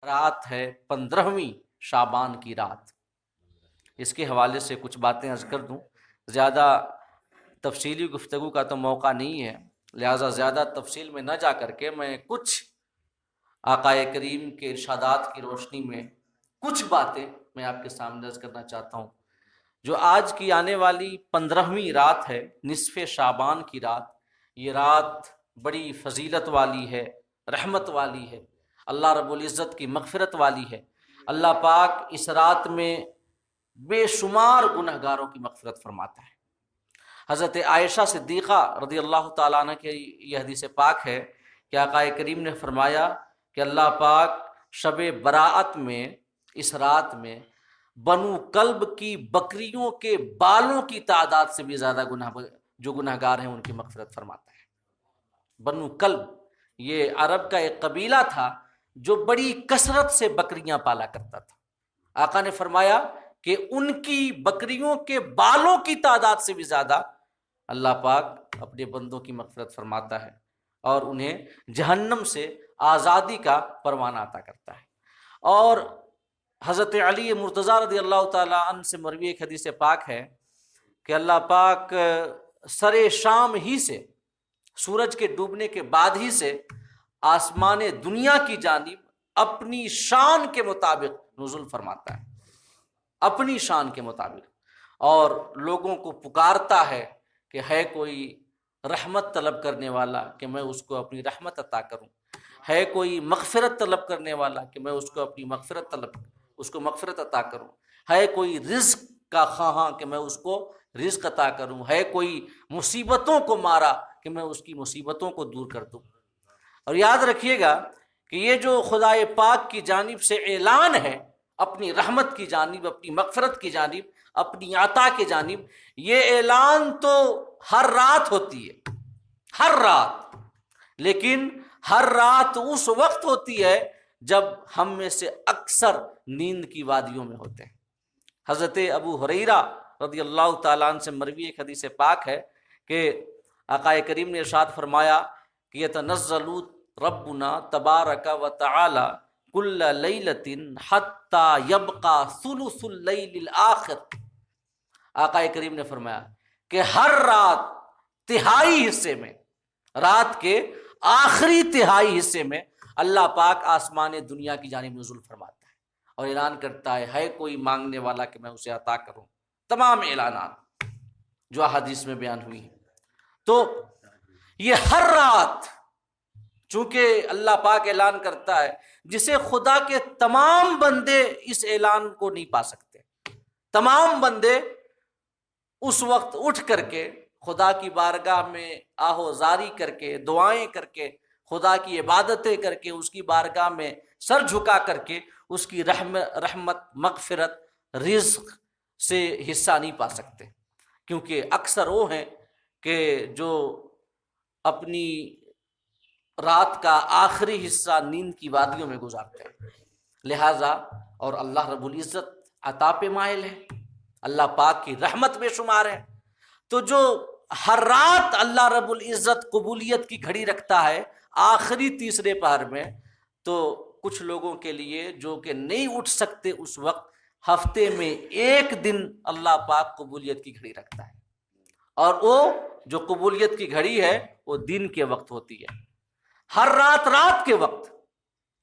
رات ہے 15ویں شعبان کی رات۔ اس کے حوالے سے کچھ باتیں عرض کر دوں، زیادہ تفصیلی گفتگو کا تو موقع نہیں ہے، لہٰذا زیادہ تفصیل میں نہ جا کر کے میں کچھ آقا کریم کے ارشادات کی روشنی میں کچھ باتیں میں آپ کے سامنے عرض کرنا چاہتا ہوں۔ جو آج کی آنے والی 15ویں رات ہے، نصف شعبان کی رات، یہ رات بڑی فضیلت والی ہے، رحمت والی ہے، اللہ رب العزت کی مغفرت والی ہے۔ اللہ پاک اس رات میں بے شمار گنہگاروں کی مغفرت فرماتا ہے۔ حضرت عائشہ صدیقہ رضی اللہ تعالیٰ عنہ کی یہ حدیث پاک ہے کہ آقا کریم نے فرمایا کہ اللہ پاک شب براءت میں، اس رات میں، بنو کلب کی بکریوں کے بالوں کی تعداد سے بھی زیادہ جو گنہگار ہیں ان کی مغفرت فرماتا ہے۔ بنو کلب یہ عرب کا ایک قبیلہ تھا جو بڑی کثرت سے بکریاں پالا کرتا تھا۔ آقا نے فرمایا کہ ان کی بکریوں کے بالوں کی تعداد سے بھی زیادہ اللہ پاک اپنے بندوں کی مغفرت فرماتا ہے اور انہیں جہنم سے آزادی کا پروانہ عطا کرتا ہے۔ اور حضرت علی مرتضیٰ رضی اللہ تعالیٰ عنہ سے مروی ایک حدیث پاک ہے کہ اللہ پاک سر شام ہی سے، سورج کے ڈوبنے کے بعد ہی سے آسمان دنیا کی جانب اپنی شان کے مطابق نزول فرماتا ہے، اپنی شان کے مطابق، اور لوگوں کو پکارتا ہے کہ ہے کوئی رحمت طلب کرنے والا کہ میں اس کو اپنی رحمت عطا کروں، ہے کوئی مغفرت طلب کرنے والا کہ میں اس کو اپنی مغفرت عطا کروں، ہے کوئی رزق کا خواہاں کہ میں اس کو رزق عطا کروں، ہے کوئی مصیبتوں کو مارا کہ میں اس کی مصیبتوں کو دور کر دوں۔ اور یاد رکھیے گا کہ یہ جو خدائے پاک کی جانب سے اعلان ہے اپنی رحمت کی جانب، اپنی مغفرت کی جانب، اپنی عطا کی جانب، یہ اعلان تو ہر رات ہوتی ہے، ہر رات، لیکن ہر رات اس وقت ہوتی ہے جب ہم میں سے اکثر نیند کی وادیوں میں ہوتے ہیں۔ حضرت ابو ہریرہ رضی اللہ تعالیٰ عنہ سے مروی ایک حدیث پاک ہے کہ آقا کریم نے ارشاد فرمایا کہ یتنزل ربنا تبارک و تعالی کل لیلۃ حتی یبقى ثلث اللیل الآخر۔ آقا کریم نے فرمایا کہ ہر رات تہائی حصے میں، رات کے آخری تہائی حصے میں اللہ پاک آسمان دنیا کی جانب نزول فرماتا ہے اور اعلان کرتا ہے کوئی مانگنے والا کہ میں اسے عطا کروں۔ تمام اعلانات جو احادیث میں بیان ہوئی ہیں، تو یہ ہر رات، چونکہ اللہ پاک اعلان کرتا ہے جسے خدا کے تمام بندے اس اعلان کو نہیں پا سکتے، تمام بندے اس وقت اٹھ کر کے خدا کی بارگاہ میں آہوزاری کر کے، دعائیں کر کے، خدا کی عبادتیں کر کے، اس کی بارگاہ میں سر جھکا کر کے اس کی رحمت، مغفرت، رزق سے حصہ نہیں پا سکتے، کیونکہ اکثر وہ ہیں کہ جو اپنی رات کا آخری حصہ نیند کی وادیوں میں گزارتے ہیں، لہٰذا اور اللہ رب العزت عطا پہ مائل ہے، اللہ پاک کی رحمت بے شمار ہے، تو جو ہر رات اللہ رب العزت قبولیت کی گھڑی رکھتا ہے آخری تیسرے پہر میں، تو کچھ لوگوں کے لیے جو کہ نہیں اٹھ سکتے اس وقت، ہفتے میں ایک دن اللہ پاک قبولیت کی گھڑی رکھتا ہے، اور وہ جو قبولیت کی گھڑی ہے وہ دن کے وقت ہوتی ہے، ہر رات کے وقت،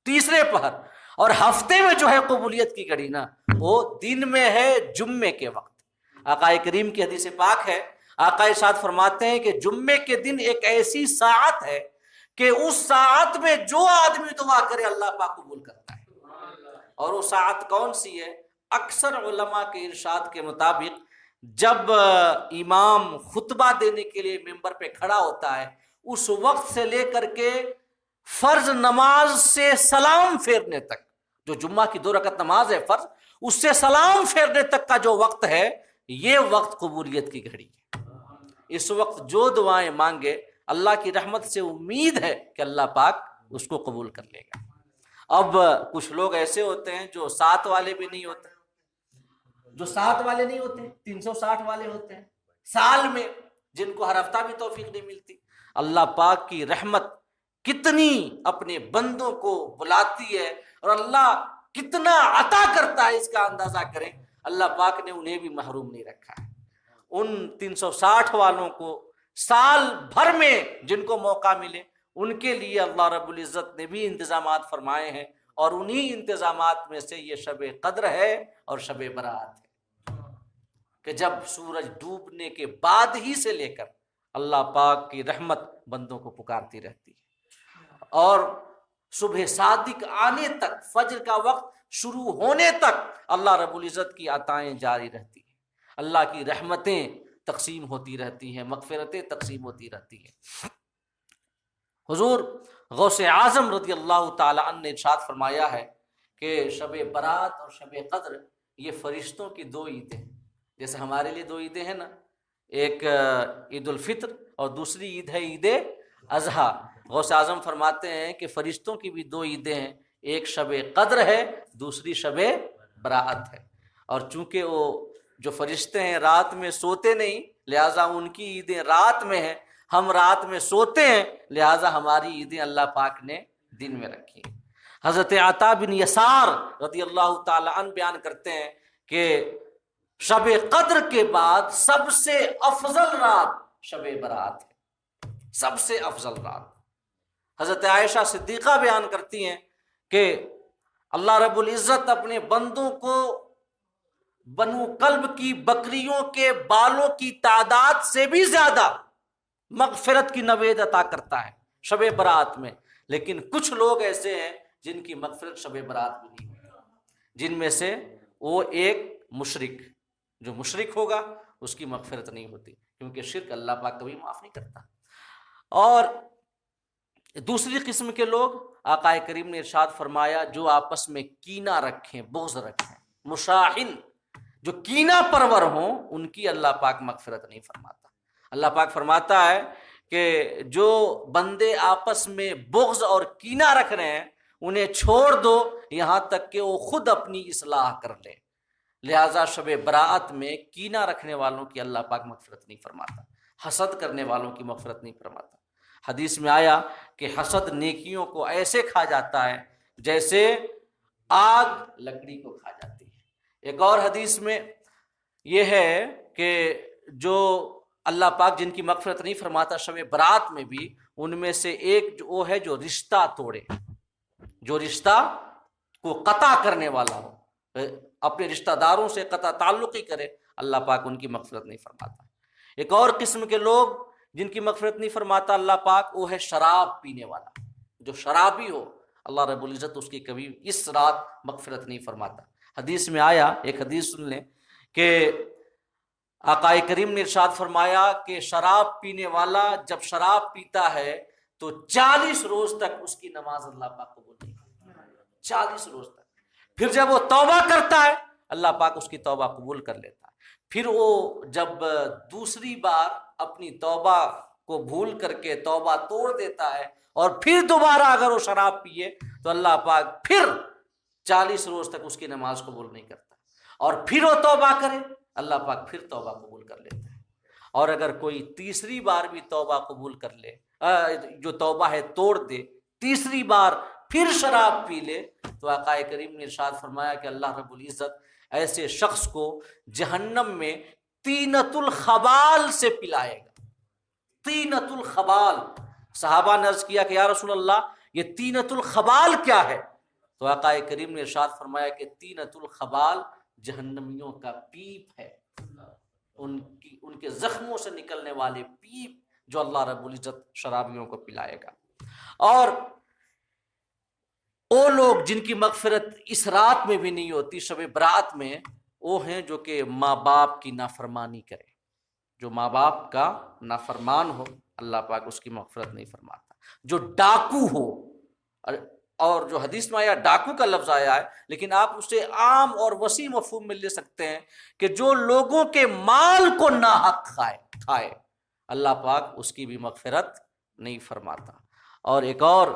تیسرے پہر، اور ہفتے میں جو ہے قبولیت کی گھڑی نا، وہ دن میں ہے جمعے کے وقت۔ آقا کریم کی حدیث پاک ہے، آقا ارشاد فرماتے ہیں کہ جمعے کے دن ایک ایسی ساعت ہے کہ اس ساعت میں جو آدمی دعا کرے اللہ پاک قبول کرتا ہے۔ اور وہ ساعت کون سی ہے؟ اکثر علماء کے ارشاد کے مطابق جب امام خطبہ دینے کے لیے ممبر پہ کھڑا ہوتا ہے، اس وقت سے لے کر کے فرض نماز سے سلام پھیرنے تک، جو جمعہ کی 2 رکعت نماز ہے فرض، اس سے سلام پھیرنے تک کا جو وقت ہے، یہ وقت قبولیت کی گھڑی ہے۔ اس وقت جو دعائیں مانگے، اللہ کی رحمت سے امید ہے کہ اللہ پاک اس کو قبول کر لے گا۔ اب کچھ لوگ ایسے ہوتے ہیں جو 7 والے بھی نہیں ہوتے، جو 7 والے نہیں ہوتے، 360 والے ہوتے ہیں سال میں، جن کو ہر ہفتہ بھی توفیق نہیں ملتی۔ اللہ پاک کی رحمت کتنی اپنے بندوں کو بلاتی ہے اور اللہ کتنا عطا کرتا ہے اس کا اندازہ کریں، اللہ پاک نے انہیں بھی محروم نہیں رکھا ہے۔ ان 360 والوں کو سال بھر میں جن کو موقع ملے ان کے لیے اللہ رب العزت نے بھی انتظامات فرمائے ہیں، اور انہی انتظامات میں سے یہ شب قدر ہے اور شب برات ہے، کہ جب سورج ڈوبنے کے بعد ہی سے لے کر اللہ پاک کی رحمت بندوں کو پکارتی رہتی ہے، اور صبح صادق آنے تک، فجر کا وقت شروع ہونے تک اللہ رب العزت کی عطائیں جاری رہتی ہیں، اللہ کی رحمتیں تقسیم ہوتی رہتی ہیں، مغفرتیں تقسیم ہوتی رہتی ہیں۔ حضور غوث اعظم رضی اللہ تعالی عنہ نے ارشاد فرمایا ہے کہ شب برات اور شب قدر یہ فرشتوں کی دو عیدیں ہیں، جیسے ہمارے لیے دو عیدیں ہیں نا، ایک عید الفطر اور دوسری عید ہے عید اضحیٰ۔ غوث اعظم فرماتے ہیں کہ فرشتوں کی بھی دو عیدیں ہیں، ایک شب قدر ہے، دوسری شب برات ہے، اور چونکہ وہ جو فرشتے ہیں رات میں سوتے نہیں، لہٰذا ان کی عیدیں رات میں ہیں، ہم رات میں سوتے ہیں، لہٰذا ہماری عیدیں اللہ پاک نے دن میں رکھی ہیں۔ حضرت عطا بن یسار رضی اللہ تعالی عنہ بیان کرتے ہیں کہ شب قدر کے بعد سب سے افضل رات شب برات ہے، سب سے افضل رات۔ حضرت عائشہ صدیقہ بیان کرتی ہیں کہ اللہ رب العزت اپنے بندوں کو بنو کلب کی بکریوں کے بالوں کی تعداد سے بھی زیادہ مغفرت کی نوید عطا کرتا ہے شب برات میں، لیکن کچھ لوگ ایسے ہیں جن کی مغفرت شب برات میں نہیں ہوتی، جن میں سے وہ ایک مشرک، جو مشرک ہوگا اس کی مغفرت نہیں ہوتی، کیونکہ شرک اللہ پاک کبھی معاف نہیں کرتا۔ اور دوسری قسم کے لوگ آقا کریم نے ارشاد فرمایا جو آپس میں کینہ رکھیں، بغض رکھیں، مشاحن، جو کینہ پرور ہوں، ان کی اللہ پاک مغفرت نہیں فرماتا۔ اللہ پاک فرماتا ہے کہ جو بندے آپس میں بغض اور کینہ رکھ رہے ہیں انہیں چھوڑ دو یہاں تک کہ وہ خود اپنی اصلاح کر لیں، لہٰذا شب براءت میں کینہ رکھنے والوں کی اللہ پاک مغفرت نہیں فرماتا، حسد کرنے والوں کی مغفرت نہیں فرماتا۔ حدیث میں آیا کہ حسد نیکیوں کو ایسے کھا جاتا ہے جیسے آگ لکڑی کو کھا جاتی ہے۔ ایک اور حدیث میں یہ ہے کہ جو اللہ پاک جن کی مغفرت نہیں فرماتا شب برات میں بھی، ان میں سے ایک جو وہ ہے جو رشتہ توڑے، جو رشتہ کو قطع کرنے والا ہو، اپنے رشتہ داروں سے قطع تعلق ہی کرے، اللہ پاک ان کی مغفرت نہیں فرماتا۔ ایک اور قسم کے لوگ جن کی مغفرت نہیں فرماتا اللہ پاک، وہ ہے شراب پینے والا، جو شرابی ہو اللہ رب العزت اس کی کبھی اس رات مغفرت نہیں فرماتا۔ حدیث میں آیا، ایک حدیث سن لیں کہ آقا کریم نے ارشاد فرمایا کہ شراب پینے والا جب شراب پیتا ہے تو 40 روز تک اس کی نماز اللہ پاک قبول نہیں کرتا، 40 روز تک۔ پھر جب وہ توبہ کرتا ہے اللہ پاک اس کی توبہ قبول کر لیتا ہے۔ پھر وہ جب دوسری بار اپنی توبہ کو بھول کر کے توبہ توڑ دیتا ہے اور پھر دوبارہ اگر وہ شراب پیے تو اللہ پاک پھر 40 روز تک اس کی نماز قبول نہیں کرتا، اور پھر وہ توبہ کرے اللہ پاک پھر توبہ قبول کر لیتا ہے۔ اور اگر کوئی تیسری بار بھی توبہ قبول کر لے، جو توبہ ہے توڑ دے، تیسری بار پھر شراب پی لے، تو آقا کریم نے ارشاد فرمایا کہ اللہ رب العزت ایسے شخص کو جہنم میں طینۃ الخبال سے پلائے گا۔ طینۃ الخبال، صحابہ نے عرض کیا کہ یا رسول اللہ یہ طینۃ الخبال کیا ہے؟ تو آقا کریم نے ارشاد فرمایا کہ طینۃ الخبال جہنمیوں کا پیپ ہے، ان کے زخموں سے نکلنے والے پیپ جو اللہ رب العزت شرابیوں کو پلائے گا۔ اور وہ لوگ جن کی مغفرت اس رات میں بھی نہیں ہوتی شب برات میں، وہ ہیں جو کہ ماں باپ کی نافرمانی کرے، جو ماں باپ کا نافرمان ہو اللہ پاک اس کی مغفرت نہیں فرماتا، جو ڈاکو ہو، اور جو حدیث میں آیا ڈاکو کا لفظ آیا ہے لیکن آپ اسے عام اور وسیع مفہوم میں لے سکتے ہیں کہ جو لوگوں کے مال کو ناحق کھائے اللہ پاک اس کی بھی مغفرت نہیں فرماتا۔ اور ایک اور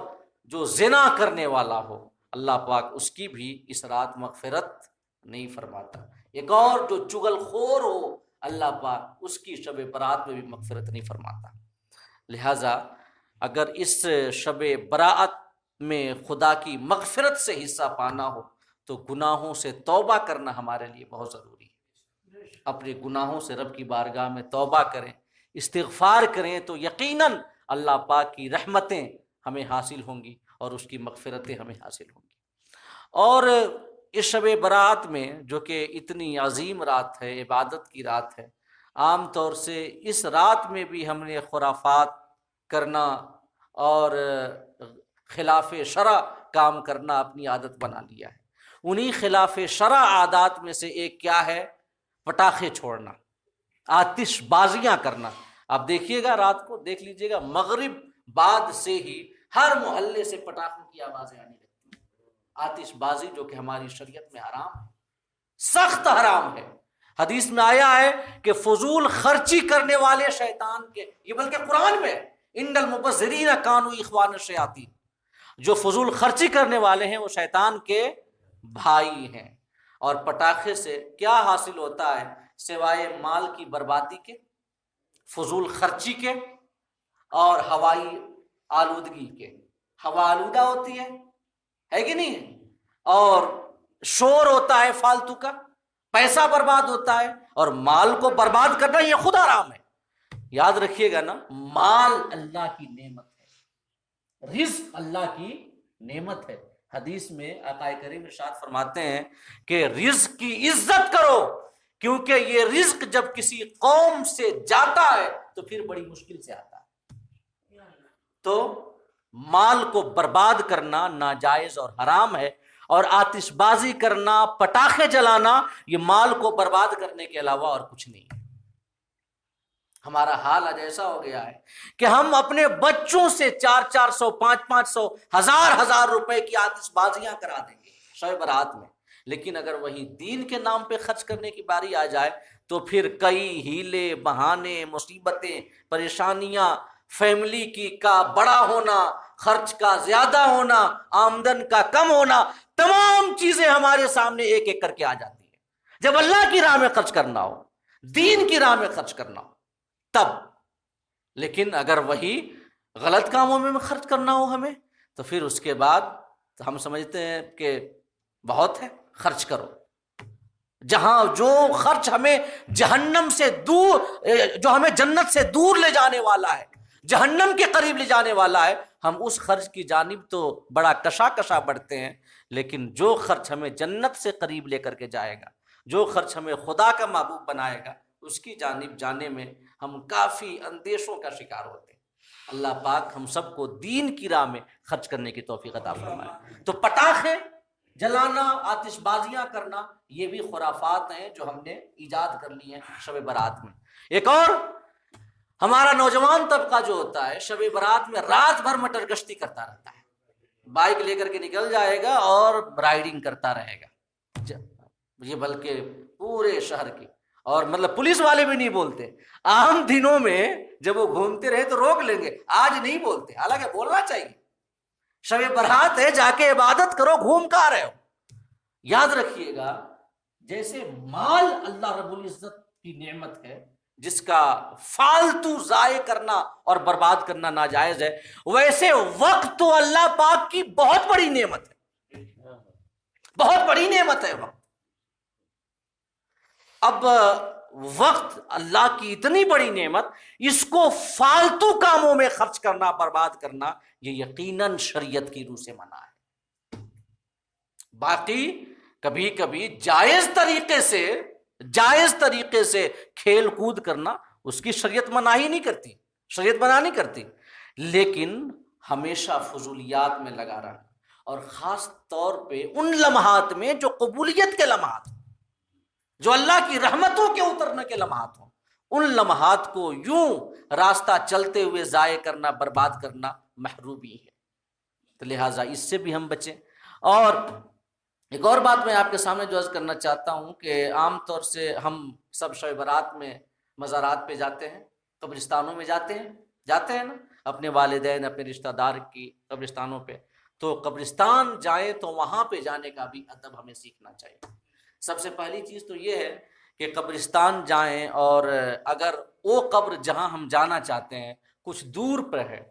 جو زنا کرنے والا ہو اللہ پاک اس کی بھی اس رات مغفرت نہیں فرماتا۔ ایک اور جو چغل خور ہو اللہ پاک اس کی شب برات میں بھی مغفرت نہیں فرماتا۔ لہٰذا اگر اس شب برات میں خدا کی مغفرت سے حصہ پانا ہو تو گناہوں سے توبہ کرنا ہمارے لیے بہت ضروری ہے۔ اپنے گناہوں سے رب کی بارگاہ میں توبہ کریں، استغفار کریں، تو یقیناً اللہ پاک کی رحمتیں ہمیں حاصل ہوں گی اور اس کی مغفرتیں ہمیں حاصل ہوں گی۔ اور اس شب برات میں جو کہ اتنی عظیم رات ہے، عبادت کی رات ہے، عام طور سے اس رات میں بھی ہم نے خرافات کرنا اور خلاف شرع کام کرنا اپنی عادت بنا لیا ہے۔ انہی خلاف شرع عادات میں سے ایک کیا ہے؟ پٹاخے چھوڑنا، آتش بازیاں کرنا۔ آپ دیکھیے گا، رات کو دیکھ لیجیے گا، مغرب بعد سے ہی ہر محلے سے پٹاخوں کی آوازیں آنے لگتی ہیں۔ آتش بازی جو کہ ہماری شریعت میں حرام ہے، سخت حرام ہے۔ حدیث میں آیا ہے کہ فضول خرچی کرنے والے شیطان کے، یہ بلکہ قرآن میں، ان المبذرین کانوا اخوان الشیاطین، جو فضول خرچی کرنے والے ہیں وہ شیطان کے بھائی ہیں۔ اور پٹاخے سے کیا حاصل ہوتا ہے سوائے مال کی بربادی کے، فضول خرچی کے اور ہوائی آلودگی کے؟ ہوا آلودہ ہوتی ہے کہ نہیں؟ اور شور ہوتا ہے فالتو کا، پیسہ برباد ہوتا ہے، اور مال کو برباد کرنا یہ خود حرام ہے۔ یاد رکھیے گا نا، مال اللہ کی نعمت ہے، رزق اللہ کی نعمت ہے۔ حدیث میں آقا کریم ارشاد فرماتے ہیں کہ رزق کی عزت کرو، کیونکہ یہ رزق جب کسی قوم سے جاتا ہے تو پھر بڑی مشکل سے آتا ہے۔ تو مال کو برباد کرنا ناجائز اور حرام ہے، اور آتش بازی کرنا، پٹاخے جلانا، یہ مال کو برباد کرنے کے علاوہ اور کچھ نہیں ہے۔ ہمارا حال آج ایسا ہو گیا ہے کہ ہم اپنے بچوں سے 400 500 1000 روپے کی آتش بازیاں کرا دیں گے شب برات میں، لیکن اگر وہی دین کے نام پہ خرچ کرنے کی باری آ جائے تو پھر کئی ہیلے، بہانے، مصیبتیں، پریشانیاں، فیملی کی کا بڑا ہونا، خرچ کا زیادہ ہونا، آمدن کا کم ہونا، تمام چیزیں ہمارے سامنے ایک ایک کر کے آ جاتی ہیں۔ جب اللہ کی راہ میں خرچ کرنا ہو، دین کی راہ میں خرچ کرنا ہو تب۔ لیکن اگر وہی غلط کاموں میں خرچ کرنا ہو ہمیں، تو پھر اس کے بعد ہم سمجھتے ہیں کہ بہت ہے، خرچ کرو۔ جہاں جو خرچ ہمیں جہنم سے دور، جو ہمیں جنت سے دور لے جانے والا ہے، جہنم کے قریب لے جانے والا ہے، ہم اس خرچ کی جانب تو بڑا کشا بڑھتے ہیں، لیکن جو خرچ ہمیں جنت سے قریب لے کر کے جائے گا، جو خرچ ہمیں خدا کا محبوب بنائے گا، اس کی جانب جانے میں ہم کافی اندیشوں کا شکار ہوتے ہیں۔ اللہ پاک ہم سب کو دین کی راہ میں خرچ کرنے کی توفیق عطا فرمائے۔ تو پٹاخے جلانا، آتش بازیاں کرنا، یہ بھی خرافات ہیں جو ہم نے ایجاد کر لی ہیں شب برات میں۔ ایک اور ہمارا نوجوان طبقہ جو ہوتا ہے، شب برات میں رات بھر مٹر گشتی کرتا رہتا ہے، بائک لے کر کے نکل جائے گا اور رائڈنگ کرتا رہے گا، یہ بلکہ پورے شہر کی، اور مطلب پولیس والے بھی نہیں بولتے۔ عام دنوں میں جب وہ گھومتے رہے تو روک لیں گے، آج نہیں بولتے، حالانکہ بولنا چاہیے۔ شب برات ہے، جا کے عبادت کرو، گھوم کہاں رہے ہو؟ یاد رکھیے گا، جیسے مال اللہ رب العزت کی نعمت ہے جس کا فالتو ضائع کرنا اور برباد کرنا ناجائز ہے، ویسے وقت تو اللہ پاک کی بہت بڑی نعمت ہے، بہت بڑی نعمت ہے وقت۔ اب وقت اللہ کی اتنی بڑی نعمت، اس کو فالتو کاموں میں خرچ کرنا، برباد کرنا، یہ یقیناً شریعت کی روح سے منع ہے۔ باقی کبھی کبھی جائز طریقے سے کھیل کود کرنا، اس کی شریعت منع ہی نہیں کرتی، شریعت منع نہیں کرتی، لیکن ہمیشہ فضولیات میں لگا رہنا، اور خاص طور پہ ان لمحات میں جو قبولیت کے لمحات، جو اللہ کی رحمتوں کے اترنے کے لمحات ہوں، ان لمحات کو یوں راستہ چلتے ہوئے ضائع کرنا، برباد کرنا محرومی ہے۔ تو لہٰذا اس سے بھی ہم بچیں۔ اور ایک اور بات میں آپ کے سامنے جو عرض کرنا چاہتا ہوں کہ عام طور سے ہم سب شب برات میں مزارات پہ جاتے ہیں، قبرستانوں میں جاتے ہیں نا، اپنے والدین، اپنے رشتہ دار کی قبرستانوں پہ۔ تو قبرستان جائیں تو وہاں پہ جانے کا بھی ادب ہمیں سیکھنا چاہیے۔ سب سے پہلی چیز تو یہ ہے کہ قبرستان جائیں، اور اگر وہ قبر جہاں ہم جانا چاہتے ہیں کچھ دور پر ہے،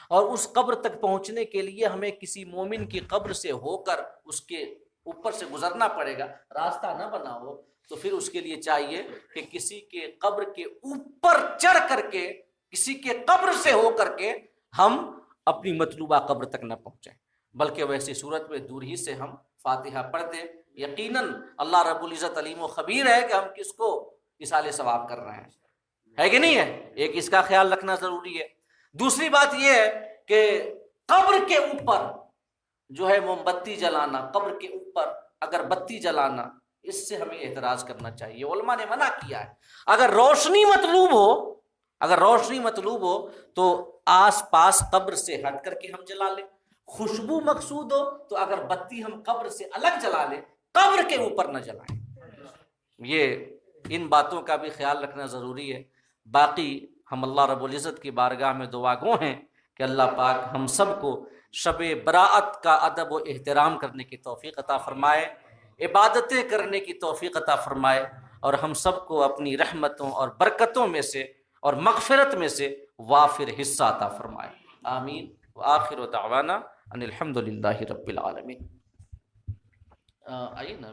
اور اس قبر تک پہنچنے کے لیے ہمیں کسی مومن کی قبر سے ہو کر اس کے اوپر سے گزرنا پڑے گا، راستہ نہ بنا ہو تو پھر اس کے لیے چاہیے کہ کسی کے قبر کے اوپر چڑھ کر کے، کسی کے قبر سے ہو کر کے ہم اپنی مطلوبہ قبر تک نہ پہنچیں، بلکہ ویسی صورت میں دور ہی سے ہم فاتحہ پڑھ دیں۔ یقیناً اللہ رب العزت علیم و خبیر ہے کہ ہم کس کو اصال ثواب کر رہے ہیں، ہے کہ نہیں ہے؟ ایک اس کا خیال رکھنا ضروری ہے۔ دوسری بات یہ ہے کہ قبر کے اوپر جو ہے موم بتی جلانا، قبر کے اوپر اگر بتی جلانا، اس سے ہمیں اعتراض کرنا چاہیے، علماء نے منع کیا ہے۔ اگر روشنی مطلوب ہو تو آس پاس قبر سے ہٹ کر کے ہم جلا لیں، خوشبو مقصود ہو تو اگر بتی ہم قبر سے الگ جلا لیں، قبر کے اوپر نہ جلائیں۔ یہ ان باتوں کا بھی خیال رکھنا ضروری ہے۔ باقی ہم اللہ رب العزت کی بارگاہ میں دعا گو ہیں کہ اللہ پاک ہم سب کو شب براءت کا ادب و احترام کرنے کی توفیق عطا فرمائے، عبادتیں کرنے کی توفیق عطا فرمائے، اور ہم سب کو اپنی رحمتوں اور برکتوں میں سے اور مغفرت میں سے وافر حصہ عطا فرمائے، آمین۔ وآخر دعوانا ان الحمد للہ رب العالمین۔ آئیے نا